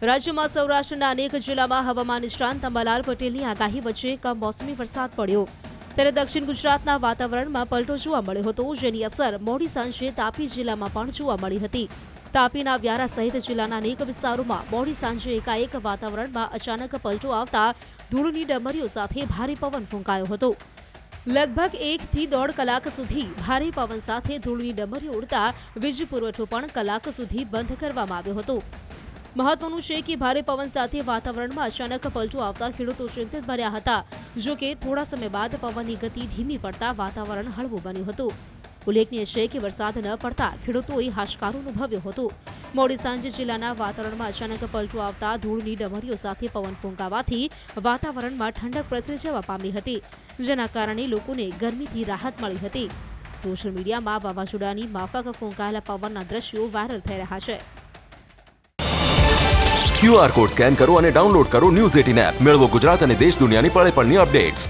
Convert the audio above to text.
રાજ્યમાં સૌરાષ્ટ્રના અનેક જિલ્લામાં હવામાન નિષ્ણાંત અંબાલાલ પટેલની આગાહી વચ્ચે કમોસમી વરસાદ પડ્યો, ત્યારે દક્ષિણ ગુજરાતના વાતાવરણમાં પલટો જોવા મળ્યો હતો, જેની અસર મોડી સાંજે તાપી જિલ્લામાં પણ જોવા મળી હતી. તાપીના વ્યારા સહિત જિલ્લાના અનેક વિસ્તારોમાં મોડી સાંજે એકાએક વાતાવરણમાં અચાનક પલટો આવતા ધૂળની ડમરીઓ સાથે ભારે પવન ફૂંકાયો હતો. લગભગ 1 થી 1.5 કલાક સુધી ભારે પવન સાથે ધૂળની ડમરીઓ ઉડતા વીજ પુરવઠો પણ કલાક સુધી બંધ કરવામાં આવ્યો હતો. મહત્વનું છે કે ભારે પવન સાથે વાતાવરણમાં અચાનક પલટો આવતા ખેડૂતો ચિંતિત બન્યા હતા. જો કે થોડા સમય બાદ પવનની ગતિ ધીમી પડતા વાતાવરણ હળવું બન્યું હતું. ઉલ્લેખનીય છે કે વરસાદ ન પડતા ખેડૂતોએ હાશકારો અનુભવ્યો હતો. મોડી સાંજે જિલ્લાના વાતાવરણમાં અચાનક પલટો આવતા ધૂળની ડમરીઓ સાથે પવન ફૂંકાવાથી વાતાવરણમાં ઠંડક પ્રસરી જવા પામી હતી, જેના કારણે લોકોને ગરમીથી રાહત મળી હતી. સોશિયલ મીડિયામાં વાવાઝોડાની માફક ફૂંકાયેલા પવનના દ્રશ્યો વાયરલ થઈ રહ્યા છે. QR કોડ સ્કેન કરો અને ડાઉનલોડ કરો News 18 એપ. મેળવો ગુજરાત અને દેશ દુનિયાની પળે પળની અપડેટ્સ.